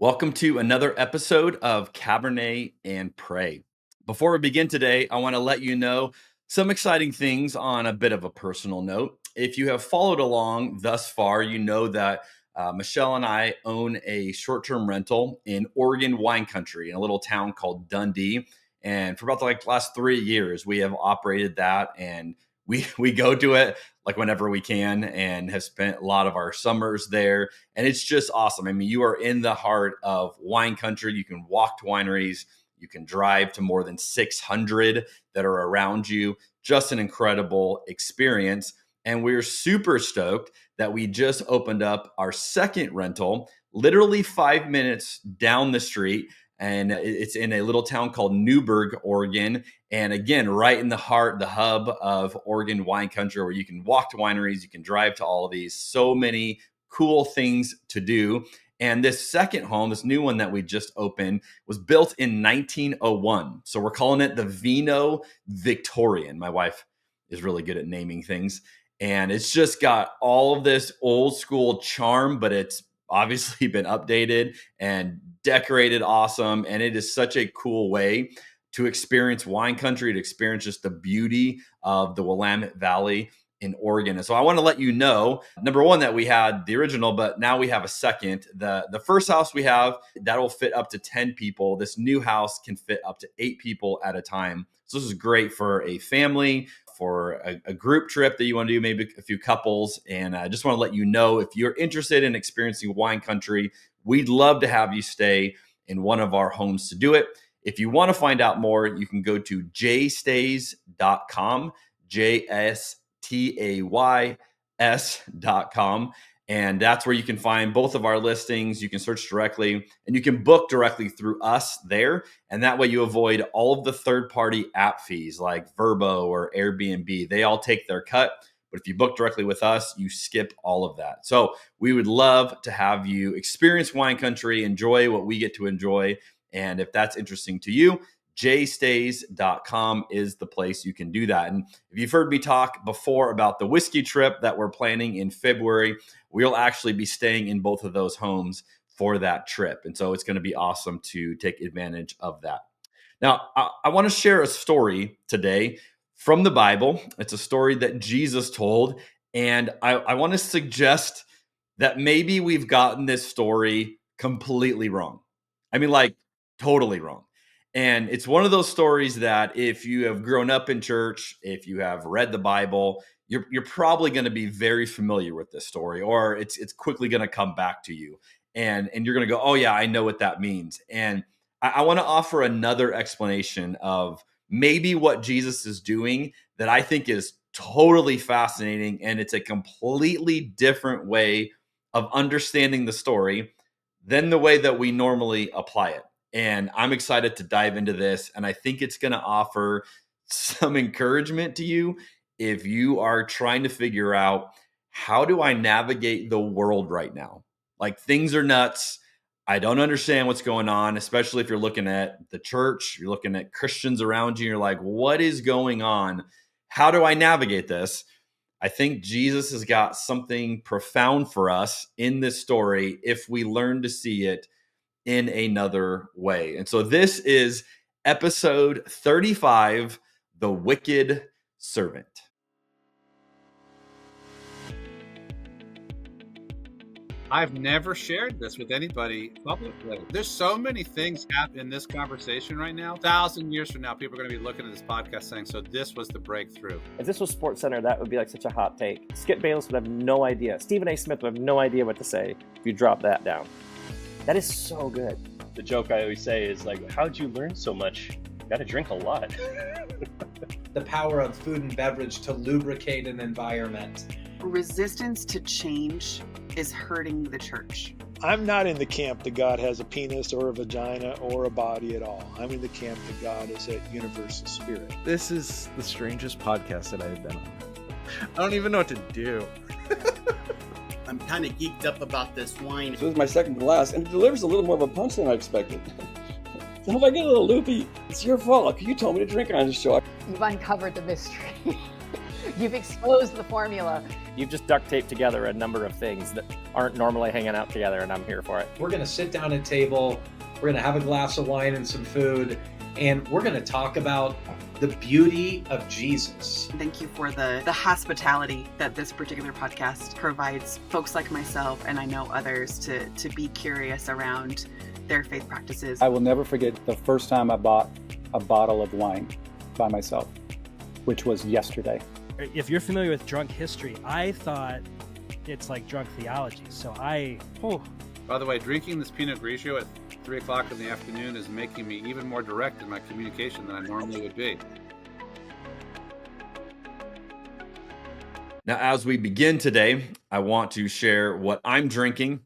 Welcome to another episode of Cabernet and Pray. Before we begin today, I want to let you know some exciting things on a bit of a personal note. If you have followed along thus far, you know that Michelle and I own a short-term rental in Oregon wine country in a little town called Dundee. And for about the last 3 years, we have operated that, and we go to it like whenever we can, and have spent a lot of our summers there. And it's just awesome. I mean, you are in the heart of wine country. You can walk to wineries. You can drive to more than 600 that are around you. Just an incredible experience. And we're super stoked that we just opened up our second rental, literally 5 minutes down the street. And it's in a little town called Newberg, Oregon. And again, right in the heart, the hub of Oregon wine country, where you can walk to wineries, you can drive to all of these. So many cool things to do. And this second home, this new one that we just opened, was built in 1901. So we're calling it the Vino Victorian. My wife is really good at naming things. And it's just got all of this old school charm, but it's obviously been updated and decorated awesome. And it is such a cool way to experience wine country, to experience just the beauty of the Willamette Valley in Oregon. And so I want to let you know, number one, that we had the original, but now we have a second. The first house we have, that'll fit up to 10 people. This new house can fit up to 8 people at a time. So this is great for a family, for a group trip that you want to do, maybe a few couples. And I just want to let you know, if you're interested in experiencing wine country, we'd love to have you stay in one of our homes to do it. If you want to find out more, you can go to jstays.com, JSTAYS.com. And that's where you can find both of our listings. You can search directly, and you can book directly through us there. And that way you avoid all of the third-party app fees like Vrbo or Airbnb. They all take their cut. But if you book directly with us, you skip all of that. So we would love to have you experience wine country, enjoy what we get to enjoy. And if that's interesting to you, jstays.com is the place you can do that. And if you've heard me talk before about the whiskey trip that we're planning in February, we'll actually be staying in both of those homes for that trip. And so it's going to be awesome to take advantage of that. Now, I want to share a story today from the Bible. It's a story that Jesus told. And I want to suggest that maybe we've gotten this story completely wrong. I mean, like, totally wrong. And it's one of those stories that if you have grown up in church, if you have read the Bible, you're probably going to be very familiar with this story, or it's quickly going to come back to you. And you're going to go, oh yeah, I know what that means. And I want to offer another explanation of maybe what Jesus is doing that I think is totally fascinating. And it's a completely different way of understanding the story than the way that we normally apply it. And I'm excited to dive into this. And I think it's going to offer some encouragement to you if you are trying to figure out, how do I navigate the world right now? Like, things are nuts. I don't understand what's going on, especially if you're looking at the church, you're looking at Christians around you. You're like, what is going on? How do I navigate this? I think Jesus has got something profound for us in this story if we learn to see it in another way. And so this is episode 35, The Wicked Servant. I've never shared this with anybody publicly. There's so many things happening in this conversation right now. 1,000 years from now, people are going to be looking at this podcast saying, so this was the breakthrough. If this was SportsCenter, that would be like such a hot take. Skip Bayless would have no idea. Stephen A. Smith would have no idea what to say if you drop that down. That is so good. The joke I always say is like, how'd you learn so much? You got to drink a lot. The power of food and beverage to lubricate an environment. Resistance to change is hurting the church. I'm not in the camp that God has a penis or a vagina or a body at all. I'm in the camp that God is a universal spirit. This is the strangest podcast that I have been on. I don't even know what to do. I'm kind of geeked up about this wine. So this is my second glass, and it delivers a little more of a punch than I expected. So if I get a little loopy, it's your fault. You told me to drink on the show. You've uncovered the mystery. You've exposed the formula. You've just duct taped together a number of things that aren't normally hanging out together, and I'm here for it. We're going to sit down at a table, we're going to have a glass of wine and some food, and we're going to talk about the beauty of Jesus. Thank you for the hospitality that this particular podcast provides folks like myself, and I know others, to be curious around their faith practices. I will never forget the first time I bought a bottle of wine by myself, which was yesterday. If you're familiar with drunk history, I thought it's like drunk theology. So By the way, drinking this Pinot Grigio at 3 o'clock in the afternoon is making me even more direct in my communication than I normally would be. Now, as we begin today, I want to share what I'm drinking.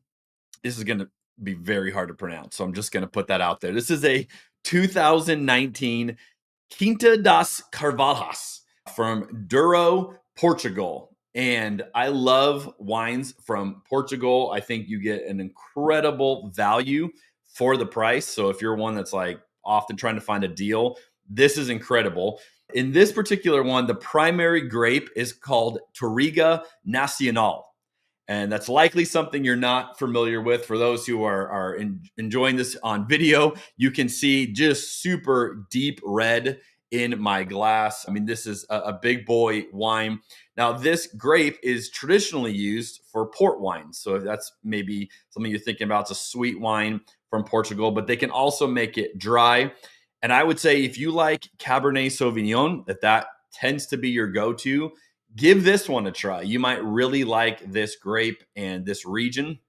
This is going to be very hard to pronounce, so I'm just going to put that out there. This is a 2019 Quinta das Carvalhas from Douro, Portugal. And I love wines from Portugal. I think you get an incredible value for the price. So if you're one that's like often trying to find a deal, this is incredible. In this particular one, the primary grape is called Touriga Nacional. And that's likely something you're not familiar with. For those who are enjoying this on video, you can see just super deep red in my glass. I mean, this is a big boy wine. Now, this grape is traditionally used for port wine. So if that's maybe something you're thinking about, it's a sweet wine from Portugal, but they can also make it dry. And I would say if you like Cabernet Sauvignon, that tends to be your go-to, give this one a try. You might really like this grape and this region,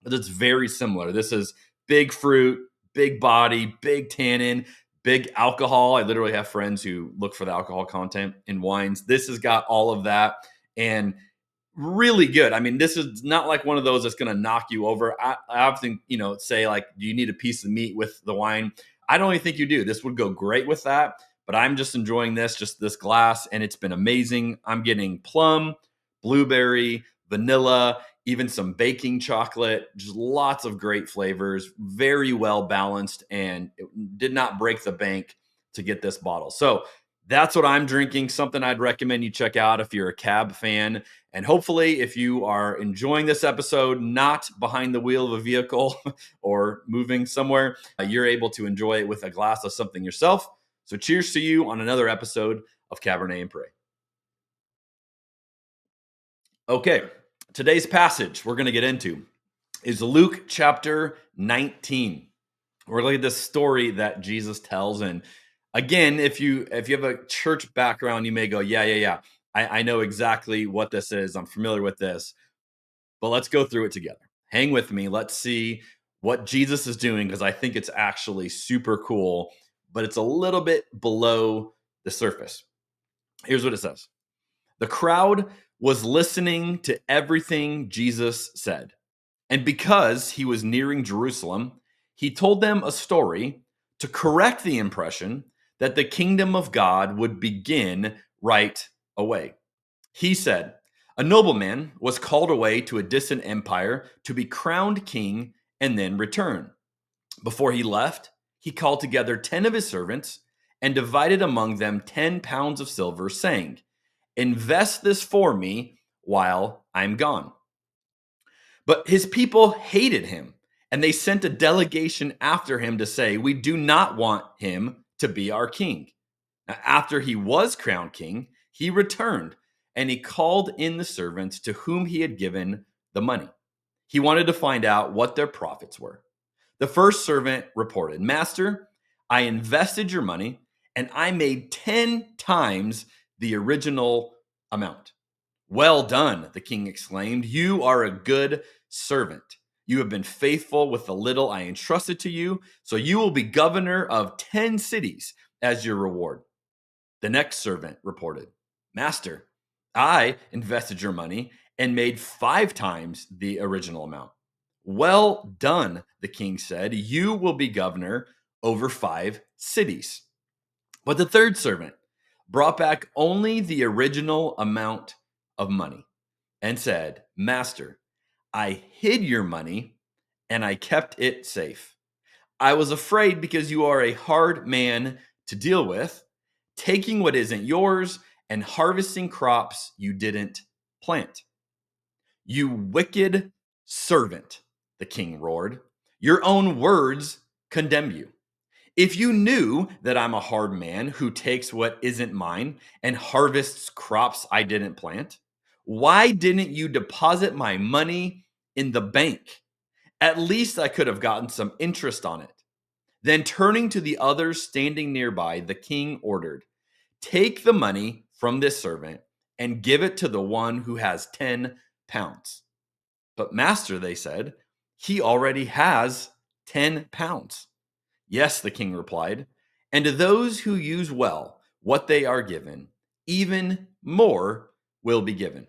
but it's very similar. This is big fruit, big body, big tannin, big alcohol. I literally have friends who look for the alcohol content in wines. This has got all of that and really good. I mean, this is not like one of those that's going to knock you over. I often, say like, do you need a piece of meat with the wine? I don't even think you do. This would go great with that. But I'm just enjoying this glass, and it's been amazing. I'm getting plum, blueberry, vanilla, even some baking chocolate, just lots of great flavors, very well balanced, and it did not break the bank to get this bottle. So that's what I'm drinking, something I'd recommend you check out if you're a Cab fan. And hopefully, if you are enjoying this episode, not behind the wheel of a vehicle or moving somewhere, you're able to enjoy it with a glass of something yourself. So cheers to you on another episode of Cabernet and Pray. Okay, today's passage we're going to get into is Luke chapter 19. We're looking at this story that Jesus tells. And again, if you have a church background, you may go, yeah. I know exactly what this is. I'm familiar with this. But let's go through it together. Hang with me. Let's see what Jesus is doing, because I think it's actually super cool, but it's a little bit below the surface. Here's what it says. The crowd was listening to everything Jesus said. And because he was nearing Jerusalem, he told them a story to correct the impression that the kingdom of God would begin right away. He said, a nobleman was called away to a distant empire to be crowned king and then return. Before he left, he called together 10 of his servants and divided among them 10 pounds of silver, saying, invest this for me while I'm gone. But his people hated him, and they sent a delegation after him to say, we do not want him to be our king. Now, after he was crowned king, he returned, and he called in the servants to whom he had given the money. He wanted to find out what their profits were. The first servant reported, Master, I invested your money, and I made 10 times the original amount. Well done, the king exclaimed. You are a good servant. You have been faithful with the little I entrusted to you, so you will be governor of 10 cities as your reward. The next servant reported, Master, I invested your money and made 5 times the original amount. Well done, the king said. You will be governor over 5 cities. But the third servant brought back only the original amount of money and said, Master, I hid your money and I kept it safe. I was afraid because you are a hard man to deal with, taking what isn't yours and harvesting crops you didn't plant. You wicked servant, the king roared. Your own words condemn you. If you knew that I'm a hard man who takes what isn't mine and harvests crops I didn't plant, why didn't you deposit my money in the bank? At least I could have gotten some interest on it. Then turning to the others standing nearby, the king ordered, take the money from this servant and give it to the one who has 10 pounds. But master, they said, he already has 10 pounds. Yes, the king replied, and to those who use well what they are given, even more will be given.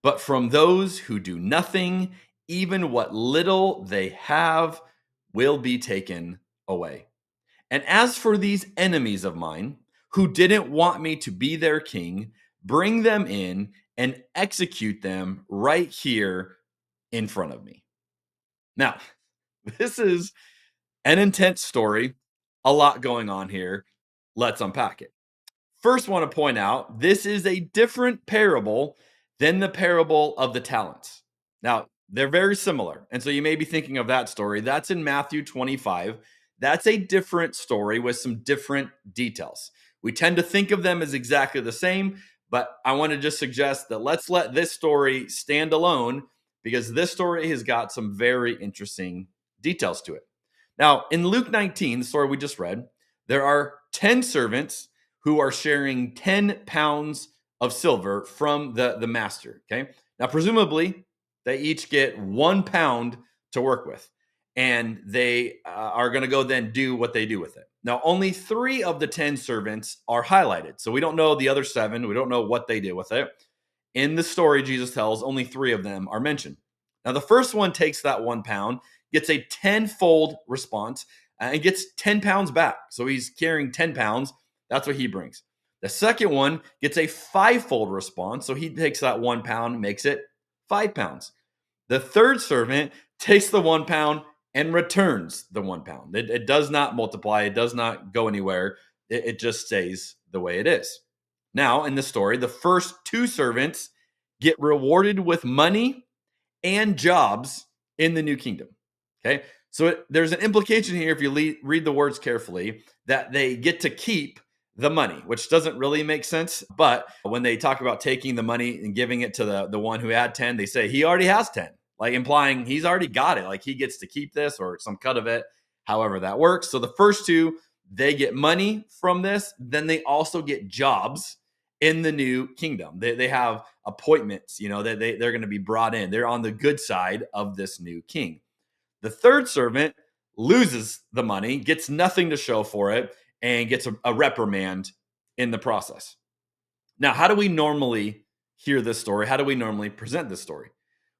But from those who do nothing, even what little they have will be taken away. And as for these enemies of mine, who didn't want me to be their king, bring them in and execute them right here in front of me. Now, this is an intense story, a lot going on here. Let's unpack it. First, want to point out this is a different parable than the parable of the talents. Now, they're very similar. And so you may be thinking of that story. That's in Matthew 25. That's a different story with some different details. We tend to think of them as exactly the same, but I want to just suggest that let's let this story stand alone because this story has got some very interesting details to it. Now, in Luke 19, the story we just read, there are 10 servants who are sharing 10 pounds of silver from the master, okay? Now, presumably, they each get 1 pound to work with, and they are going to go then do what they do with it. Now, only 3 of the 10 servants are highlighted, so we don't know the other 7. We don't know what they did with it. In the story Jesus tells, only 3 of them are mentioned. Now, the first one takes that 1 pound, gets a 10-fold response, and gets 10 pounds back. So he's carrying 10 pounds. That's what he brings. The second one gets a 5-fold response. So he takes that 1 pound, makes it 5 pounds. The third servant takes the 1 pound and returns the 1 pound. It does not multiply. It does not go anywhere. It just stays the way it is. Now, in the story, the first 2 servants get rewarded with money and jobs in the new kingdom. Okay, so there's an implication here, if you read the words carefully, that they get to keep the money, which doesn't really make sense. But when they talk about taking the money and giving it to the one who had 10, they say he already has 10, like implying he's already got it, like he gets to keep this or some cut of it, however that works. So the first 2, they get money from this. Then they also get jobs in the new kingdom. They have appointments, they're going to be brought in. They're on the good side of this new king. The third servant loses the money, gets nothing to show for it, and gets a reprimand in the process. Now, how do we normally hear this story? How do we normally present this story?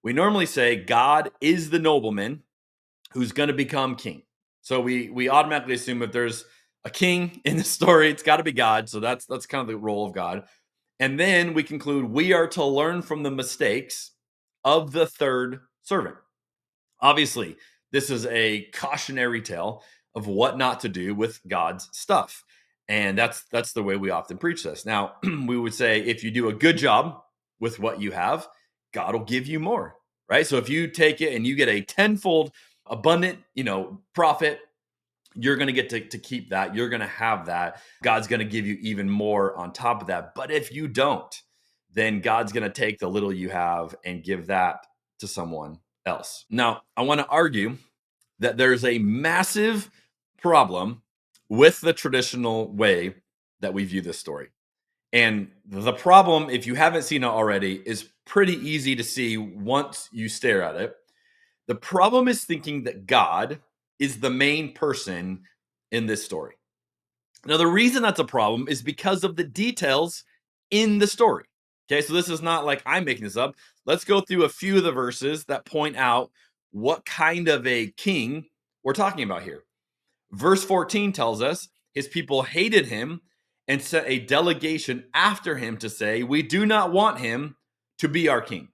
We normally say God is the nobleman who's going to become king. So we automatically assume if there's a king in the story, it's got to be God. So that's kind of the role of God. And then we conclude we are to learn from the mistakes of the third servant. Obviously, this is a cautionary tale of what not to do with God's stuff. And that's the way we often preach this. Now, we would say if you do a good job with what you have, God will give you more, right? So if you take it and you get a 10-fold abundant, profit, you're going to get to keep that. You're going to have that. God's going to give you even more on top of that. But if you don't, then God's going to take the little you have and give that to someone else. Now, I want to argue that there's a massive problem with the traditional way that we view this story. And the problem, if you haven't seen it already, is pretty easy to see once you stare at it. The problem is thinking that God is the main person in this story. Now, the reason that's a problem is because of the details in the story. Okay, so this is not like I'm making this up. Let's go through a few of the verses that point out what kind of a king we're talking about here. Verse 14 tells us his people hated him and sent a delegation after him to say, we do not want him to be our king.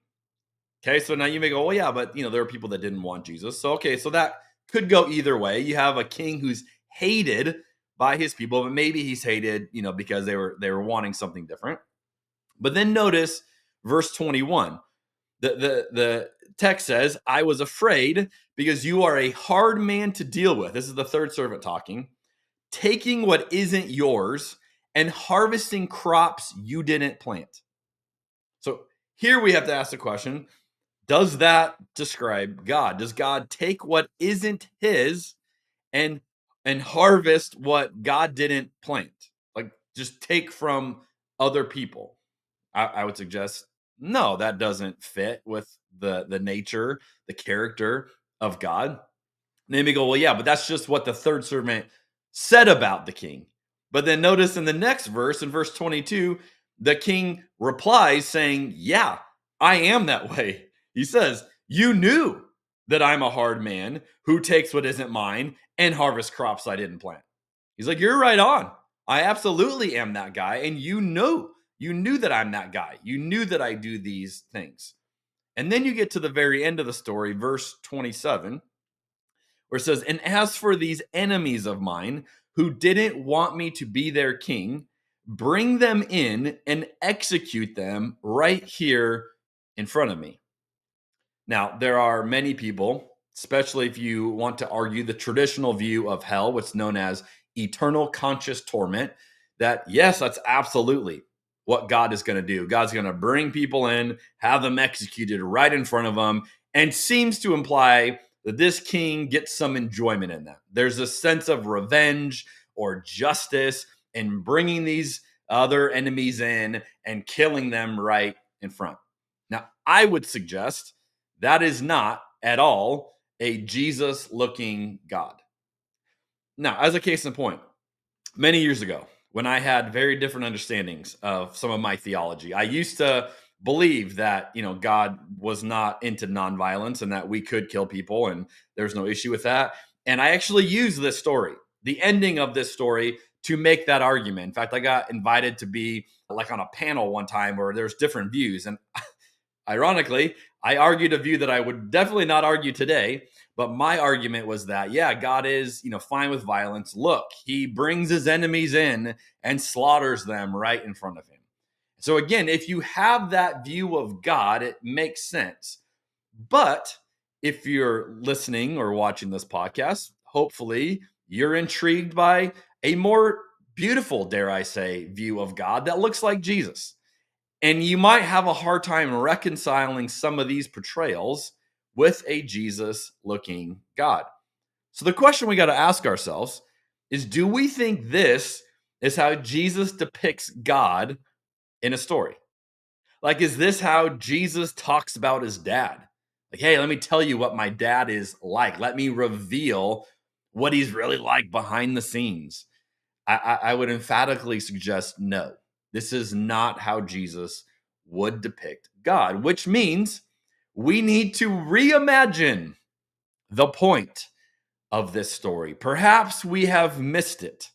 Okay, so now you may go, well, yeah, but there are people that didn't want Jesus. So, okay, so that could go either way. You have a king who's hated by his people, but maybe he's hated, because they were wanting something different. But then notice verse 21. The text says, I was afraid because you are a hard man to deal with. This is the third servant talking, taking what isn't yours and harvesting crops you didn't plant. So here we have to ask the question, does that describe God? Does God take what isn't his and harvest what God didn't plant? Like just take from other people? I would suggest no, that doesn't fit with the nature, the character of God. And then we go, well, yeah, but that's just what the third servant said about the king. But then notice in the next verse, in verse 22, the king replies saying, yeah, I am that way. He says, you knew that I'm a hard man who takes what isn't mine and harvests crops I didn't plant. He's like, you're right on. I absolutely am that guy. And you knew that I'm that guy. You knew that I do these things. And then you get to the very end of the story, verse 27, where it says, and as for these enemies of mine who didn't want me to be their king, bring them in and execute them right here in front of me. Now, there are many people, especially if you want to argue the traditional view of hell, what's known as eternal conscious torment, that yes, that's absolutely what God is going to do. God's going to bring people in, have them executed right in front of them, and seems to imply that this king gets some enjoyment in that. There's a sense of revenge or justice in bringing these other enemies in and killing them right in front. Now, I would suggest that is not at all a Jesus-looking God. Now, as a case in point, many years ago, when I had very different understandings of some of my theology, I used to believe that, God was not into nonviolence and that we could kill people and there's no issue with that. And I actually used this story, the ending of this story, to make that argument. In fact, I got invited to be like on a panel one time where there's different views. And ironically, I argued a view that I would definitely not argue today. But my argument was that, yeah, God is, fine with violence. Look, he brings his enemies in and slaughters them right in front of him. So again, if you have that view of God, it makes sense. But if you're listening or watching this podcast, hopefully you're intrigued by a more beautiful, dare I say, view of God that looks like Jesus. And you might have a hard time reconciling some of these portrayals with a Jesus-looking God. So the question we got to ask ourselves is, do we think this is how Jesus depicts God in a story? Like, is this how Jesus talks about his dad? Like, hey, let me tell you what my dad is like. Let me reveal what he's really like behind the scenes. I would emphatically suggest no. This is not how Jesus would depict God, which means we need to reimagine the point of this story. Perhaps we have missed it.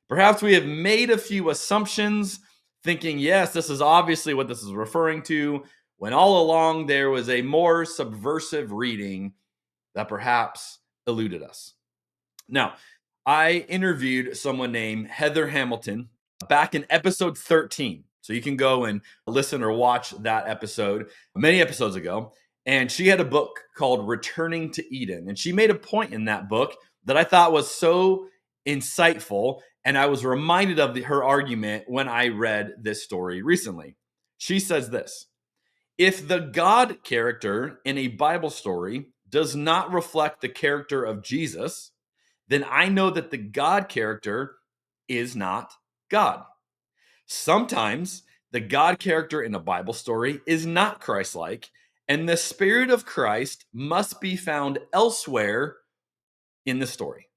Perhaps we have made a few assumptions, thinking, yes, this is obviously what this is referring to, when all along there was a more subversive reading that perhaps eluded us. Now, I interviewed someone named Heather Hamilton back in episode 13. So you can go and listen or watch that episode many episodes ago. And she had a book called Returning to Eden. And she made a point in that book that I thought was so insightful. And I was reminded of her argument when I read this story recently. She says this: if the God character in a Bible story does not reflect the character of Jesus, then I know that the God character is not God. Sometimes the God character in a Bible story is not Christ-like, and the Spirit of Christ must be found elsewhere in the story.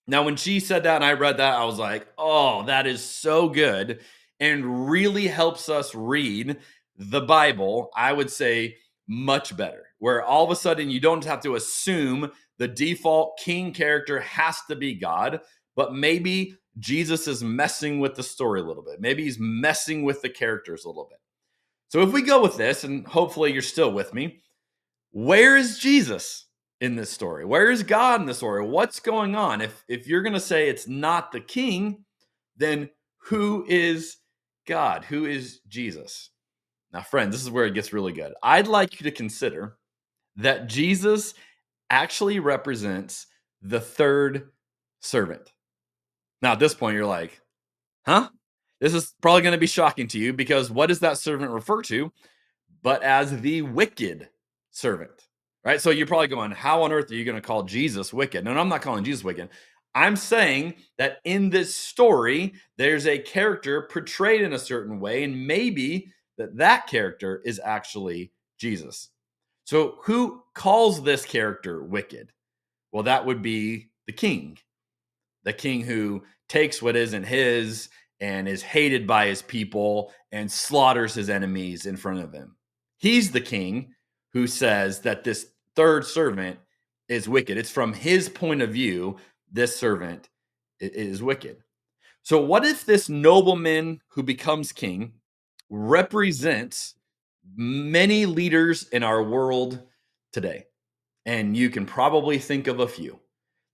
Now, when she said that and I read that, I was like, oh, that is so good and really helps us read the Bible, I would say, much better. Where all of a sudden you don't have to assume the default king character has to be God, but maybe Jesus is messing with the story a little bit. Maybe he's messing with the characters a little bit. So if we go with this, and hopefully you're still with me, where is Jesus in this story? Where is God in the story? What's going on? If you're going to say it's not the king, then who is God? Who is Jesus? Now, friends, this is where it gets really good. I'd like you to consider that Jesus actually represents the third servant. Now, at this point, you're like, huh? This is probably going to be shocking to you, because what does that servant refer to but as the wicked servant, right? So you're probably going, how on earth are you going to call Jesus wicked? No, I'm not calling Jesus wicked. I'm saying that in this story, there's a character portrayed in a certain way, and maybe that character is actually Jesus. So who calls this character wicked? Well, that would be the king who takes what isn't his and is hated by his people and slaughters his enemies in front of him. He's the king who says that this third servant is wicked. It's from his point of view, this servant is wicked. So what if this nobleman who becomes king represents many leaders in our world today? And you can probably think of a few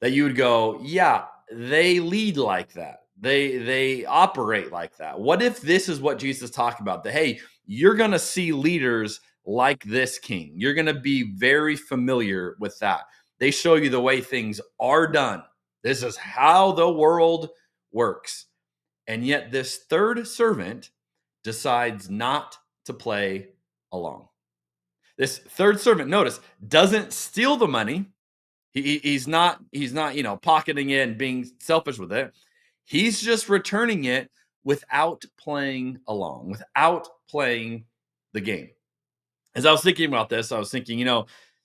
that you would go, yeah, they lead like that. They operate like that. What if this is what Jesus talked about? That, hey, you're going to see leaders like this king. You're going to be very familiar with that. They show you the way things are done. This is how the world works. And yet this third servant decides not to play along. This third servant, notice, doesn't steal the money. He's not, pocketing it and being selfish with it. He's just returning it without playing along, without playing the game. As I was thinking about this, I was thinking,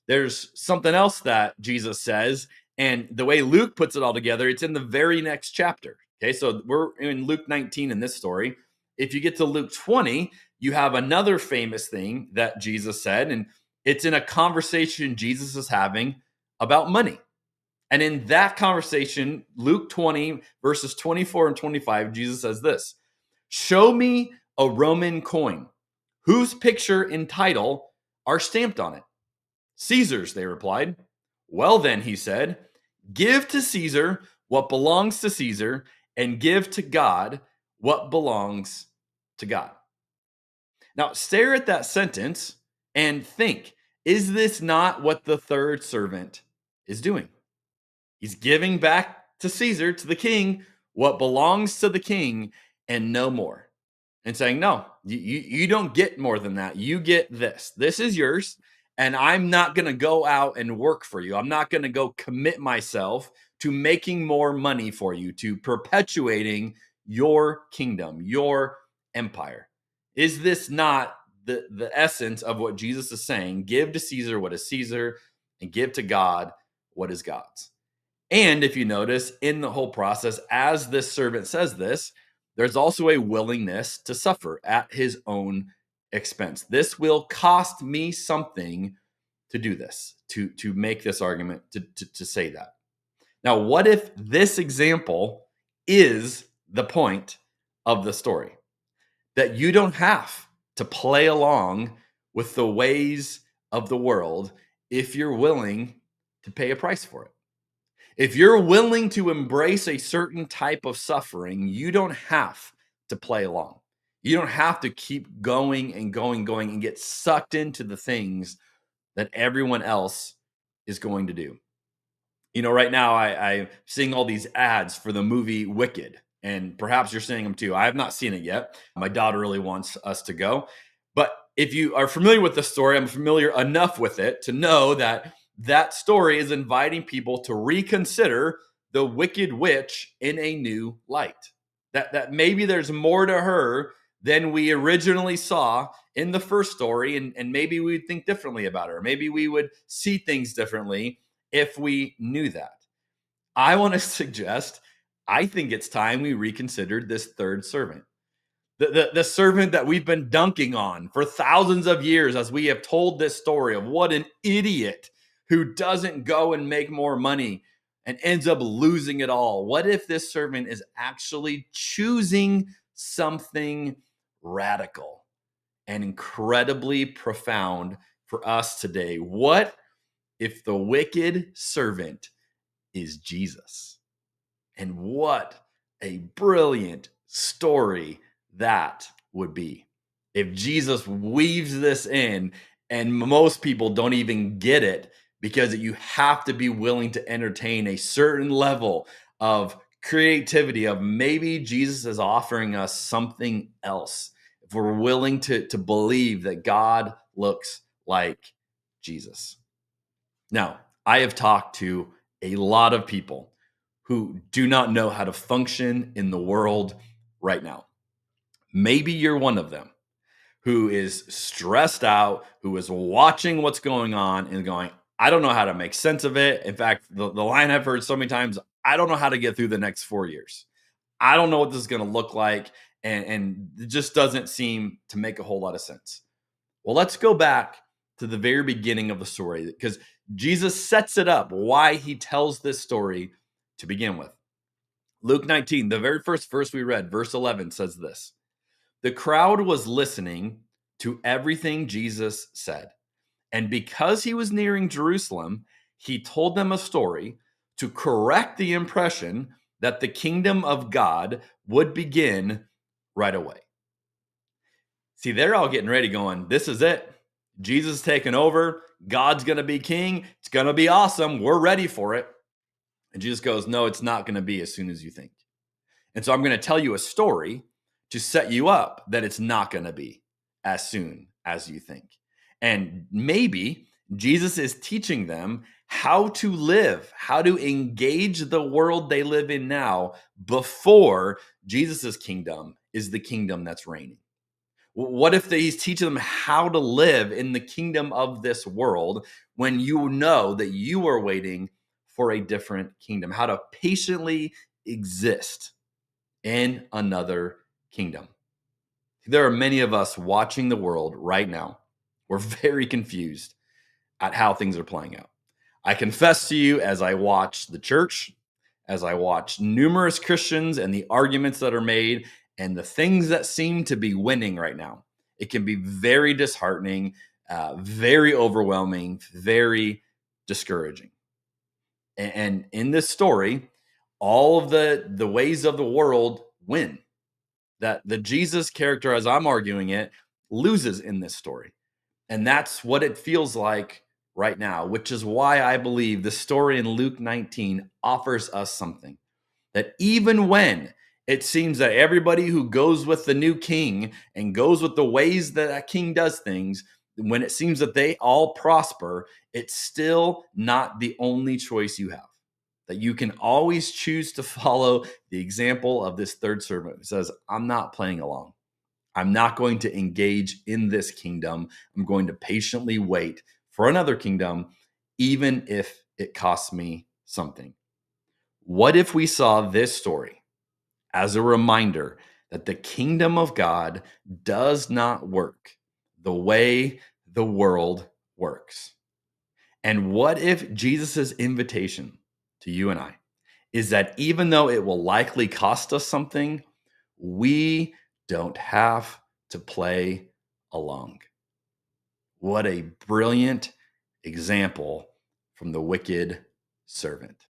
there's something else that Jesus says, and the way Luke puts it all together, it's in the very next chapter. Okay, so we're in Luke 19 in this story. If you get to Luke 20, you have another famous thing that Jesus said, and it's in a conversation Jesus is having about money. And in that conversation, Luke 20, verses 24 and 25, Jesus says this: "Show me a Roman coin whose picture and title are stamped on it." "Caesar's," they replied. "Well then," he said, "give to Caesar what belongs to Caesar, and give to God what belongs to God." Now, stare at that sentence and think, is this not what the third servant is doing? He's giving back to Caesar, to the king, what belongs to the king and no more. And saying, no, you don't get more than that. You get this. This is yours. And I'm not going to go out and work for you. I'm not going to go commit myself to making more money for you, to perpetuating your kingdom, your empire. Is this not the essence of what Jesus is saying? Give to Caesar what is Caesar, and give to God what is God's. And if you notice in the whole process, as this servant says this, there's also a willingness to suffer at his own expense. This will cost me something to do this, to make this argument, to say that. Now, what if this example is the point of the story? That you don't have to play along with the ways of the world if you're willing to pay a price for it. If you're willing to embrace a certain type of suffering, you don't have to play along. You don't have to keep going and get sucked into the things that everyone else is going to do. Right now I'm seeing all these ads for the movie Wicked, and perhaps you're seeing them too. I have not seen it yet. My daughter really wants us to go. But if you are familiar with the story, I'm familiar enough with it to know that story is inviting people to reconsider the wicked witch in a new light. That maybe there's more to her than we originally saw in the first story, and maybe we'd think differently about her. Maybe we would see things differently if we knew that. I want to suggest, I think it's time we reconsidered this third servant. The servant that we've been dunking on for thousands of years as we have told this story of what an idiot who doesn't go and make more money and ends up losing it all. What if this servant is actually choosing something radical and incredibly profound for us today? What if the wicked servant is Jesus? And what a brilliant story that would be if Jesus weaves this in, and most people don't even get it because you have to be willing to entertain a certain level of creativity of maybe Jesus is offering us something else. If we're willing to believe that God looks like Jesus. Now, I have talked to a lot of people who do not know how to function in the world right now. Maybe you're one of them who is stressed out, who is watching what's going on and going, I don't know how to make sense of it. In fact, the line I've heard so many times, I don't know how to get through the next 4 years. I don't know what this is going to look like. And it just doesn't seem to make a whole lot of sense. Well, let's go back to the very beginning of the story because Jesus sets it up why he tells this story to begin with. Luke 19, the very first verse we read, verse 11 says this. The crowd was listening to everything Jesus said. And because he was nearing Jerusalem, he told them a story to correct the impression that the kingdom of God would begin right away. See, they're all getting ready going, this is it. Jesus is taking over. God's going to be king. It's going to be awesome. We're ready for it. And Jesus goes, no, it's not going to be as soon as you think. And so I'm going to tell you a story to set you up that it's not going to be as soon as you think. And maybe Jesus is teaching them how to live, how to engage the world they live in now before Jesus's kingdom is the kingdom that's reigning. What if he's teaching them how to live in the kingdom of this world when you know that you are waiting for a different kingdom, how to patiently exist in another kingdom? There are many of us watching the world right now. We're very confused at how things are playing out. I confess to you, as I watch the church, as I watch numerous Christians and the arguments that are made and the things that seem to be winning right now, it can be very disheartening, very overwhelming, very discouraging. And in this story, all of the ways of the world win. That the Jesus character, as I'm arguing it, loses in this story. And that's what it feels like right now, which is why I believe the story in Luke 19 offers us something. That even when it seems that everybody who goes with the new king and goes with the ways that a king does things, when it seems that they all prosper, it's still not the only choice you have. That you can always choose to follow the example of this third servant who says, I'm not playing along. I'm not going to engage in this kingdom. I'm going to patiently wait for another kingdom, even if it costs me something. What if we saw this story as a reminder that the kingdom of God does not work the way the world works? And what if Jesus' invitation to you and I is that even though it will likely cost us something, we don't have to play along? What a brilliant example from the wicked servant.